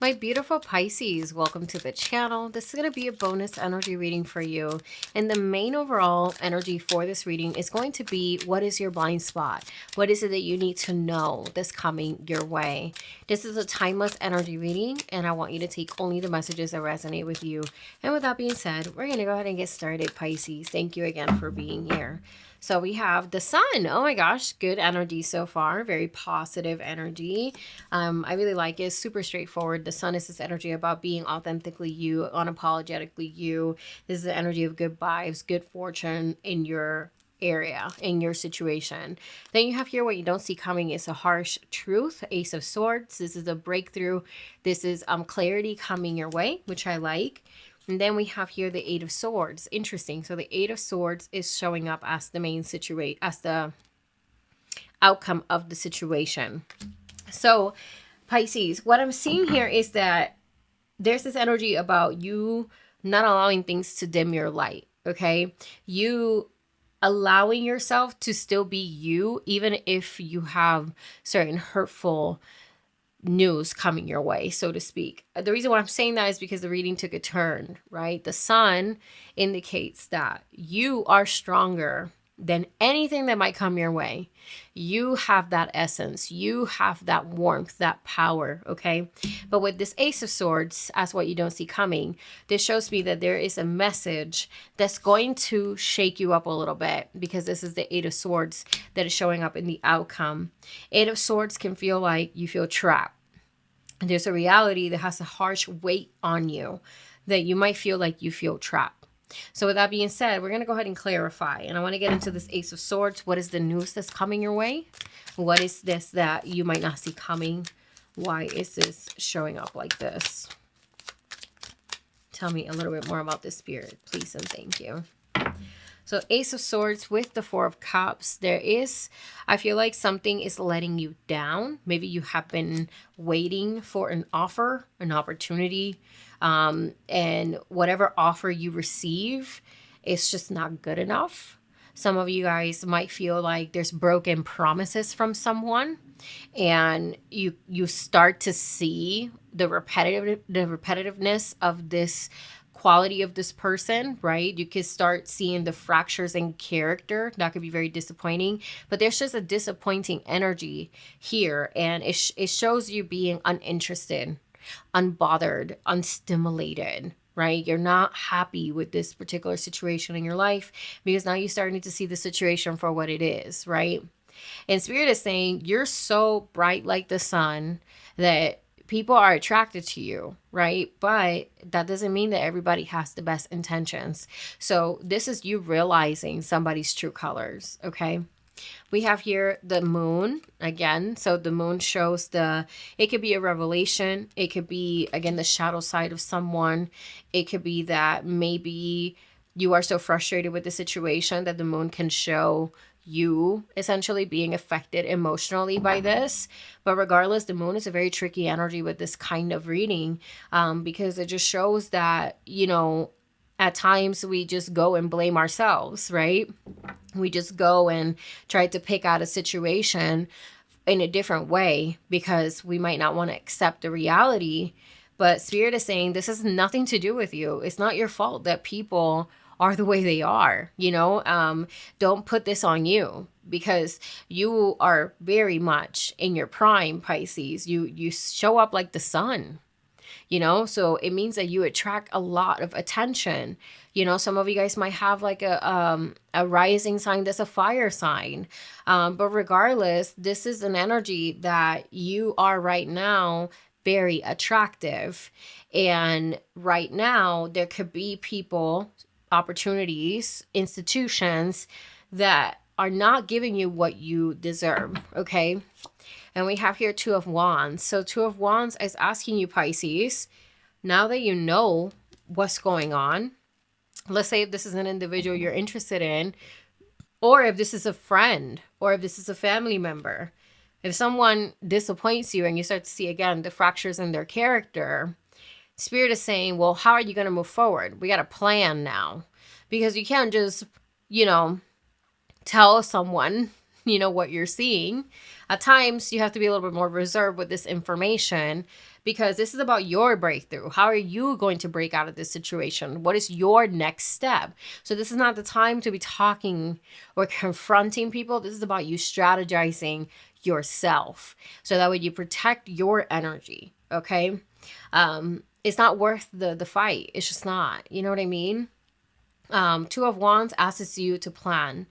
My beautiful Pisces, welcome to the channel. This is going to be a bonus energy reading for you. And the main overall energy for this reading is going to be, what is your blind spot? What is it that you need to know that's coming your way? This is a timeless energy reading, and I want you to take only the messages that resonate with you. And with that being said, we're going to go ahead and get started, Pisces. Thank you again for being here. So we have the sun. Oh my gosh, good energy so far. Very positive energy. I really like it. It's super straightforward. The sun is this energy about being authentically you, unapologetically you. This is the energy of good vibes, good fortune in your area, in your situation. Then you have here what you don't see coming is a harsh truth, Ace of Swords. This is a breakthrough. This is clarity coming your way, which I like. And then we have here the Eight of Swords. Interesting. So the Eight of Swords is showing up as the main situation, as the outcome of the situation. So Pisces, what I'm seeing here is that there's this energy about you not allowing things to dim your light. Okay. You allowing yourself to still be you, even if you have certain hurtful news coming your way, so to speak. The reason why I'm saying that is because the reading took a turn, right? The sun indicates that you are stronger than anything that might come your way. You have that essence. You have that warmth, that power, okay? But with this Ace of Swords, as what you don't see coming, this shows me that there is a message that's going to shake you up a little bit, because this is the Eight of Swords that is showing up in the outcome. Eight of Swords can feel like you feel trapped. There's a reality that has a harsh weight on you, that you might feel like you feel trapped. So with that being said, we're going to go ahead and clarify. And I want to get into this Ace of Swords. What is the news that's coming your way? What is this that you might not see coming? Why is this showing up like this? Tell me a little bit more about this, Spirit, please and thank you. So Ace of Swords with the Four of Cups, I feel like something is letting you down. Maybe you have been waiting for an offer, an opportunity, and whatever offer you receive, it's just not good enough. Some of you guys might feel like there's broken promises from someone, and you start to see the repetitiveness of this quality of this person, right? You could start seeing the fractures in character. That could be very disappointing, but there's just a disappointing energy here, and it shows you being uninterested, unbothered, unstimulated, right? You're not happy with this particular situation in your life, because now you're starting to see the situation for what it is, right? And Spirit is saying you're so bright like the sun that people are attracted to you, right? But that doesn't mean that everybody has the best intentions. So this is you realizing somebody's true colors, okay? We have here the moon again. So the moon shows it could be a revelation. It could be, again, the shadow side of someone. It could be that maybe you are so frustrated with the situation that the moon can show you essentially being affected emotionally by this. But regardless, the moon is a very tricky energy with this kind of reading, because it just shows that, at times we just go and blame ourselves, right? We just go and try to pick out a situation in a different way because we might not want to accept the reality. But Spirit is saying this has nothing to do with you. It's not your fault that people are the way they are, don't put this on you, because you are very much in your prime, Pisces. You show up like the sun, so it means that you attract a lot of attention. Some of you guys might have like a rising sign that's a fire sign. But regardless, this is an energy that you are right now very attractive. And right now there could be people, opportunities, institutions that are not giving you what you deserve, okay? And we have here Two of Wands. So Two of Wands is asking you, Pisces, now that you know what's going on, let's say if this is an individual you're interested in, or if this is a friend, or if this is a family member, if someone disappoints you and you start to see, again, the fractures in their character, Spirit is saying, well, how are you going to move forward? We got a plan now, because you can't just, tell someone, what you're seeing. At times, you have to be a little bit more reserved with this information because this is about your breakthrough. How are you going to break out of this situation? What is your next step? So this is not the time to be talking or confronting people. This is about you strategizing yourself so that way you protect your energy. Okay. It's not worth the fight. It's just not. You know what I mean? Two of Wands asks you to plan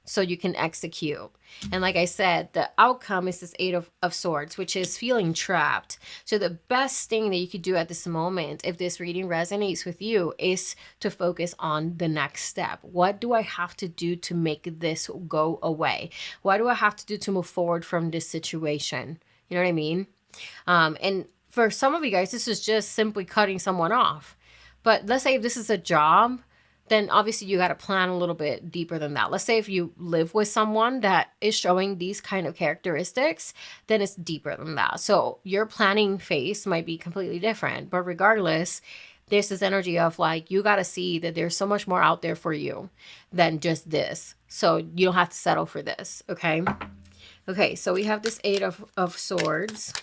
so you can execute. And like I said, the outcome is this Eight of Swords, which is feeling trapped. So the best thing that you could do at this moment, if this reading resonates with you, is to focus on the next step. What do I have to do to make this go away? What do I have to do to move forward from this situation? You know what I mean? And for some of you guys, this is just simply cutting someone off. But let's say if this is a job, then obviously you got to plan a little bit deeper than that. Let's say if you live with someone that is showing these kind of characteristics, then it's deeper than that. So your planning phase might be completely different. But regardless, there's this energy of like, you got to see that there's so much more out there for you than just this. So you don't have to settle for this, okay? Okay, so we have this Eight of Swords.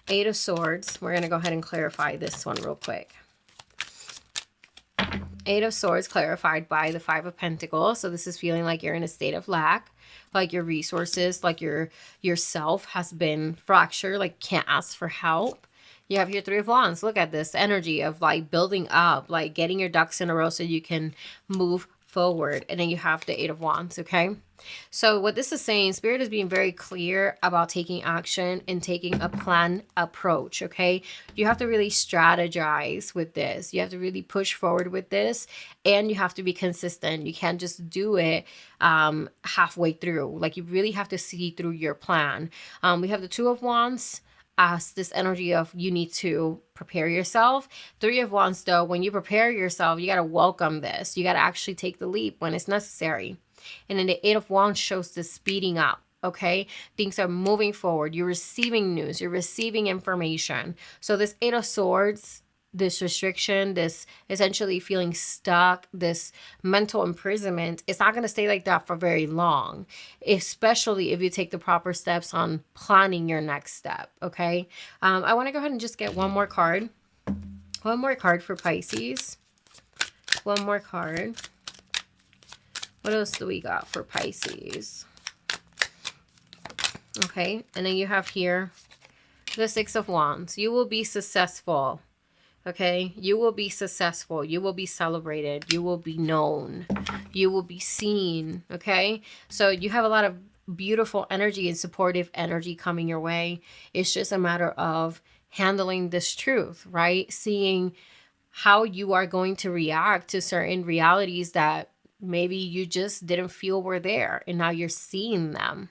Eight of Swords. We're going to go ahead and clarify this one real quick. Eight of Swords clarified by the Five of Pentacles. So this is feeling like you're in a state of lack, like your resources, like yourself has been fractured, like can't ask for help. You have your Three of Wands. Look at this energy of like building up, like getting your ducks in a row so you can move forward. And then you have the Eight of Wands, okay? So what this is saying, Spirit is being very clear about taking action and taking a planned approach, okay? You have to really strategize with this. You have to really push forward with this, and you have to be consistent. You can't just do it halfway through. Like, you really have to see through your plan. We have the Two of Wands as this energy of you need to prepare yourself. Three of Wands, though, when you prepare yourself, you got to welcome this. You got to actually take the leap when it's necessary. And then the Eight of Wands shows the speeding up, okay? Things are moving forward. You're receiving news. You're receiving information. So this Eight of Swords, this restriction, this essentially feeling stuck, this mental imprisonment, it's not going to stay like that for very long, especially if you take the proper steps on planning your next step, okay? I want to go ahead and just get one more card. One more card for Pisces. One more card. What else do we got for Pisces? Okay, and then you have here the Six of Wands. You will be successful, okay? You will be successful. You will be celebrated. You will be known. You will be seen, okay? So you have a lot of beautiful energy and supportive energy coming your way. It's just a matter of handling this truth, right? Seeing how you are going to react to certain realities that maybe you just didn't feel were there, and now you're seeing them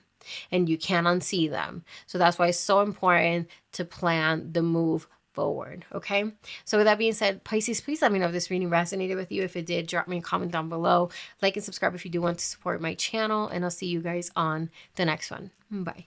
and you can't unsee them. So that's why it's so important to plan the move forward, okay? So with that being said, Pisces, please let me know if this reading resonated with you. If it did, drop me a comment down below. Like and subscribe if you do want to support my channel, and I'll see you guys on the next one. Bye.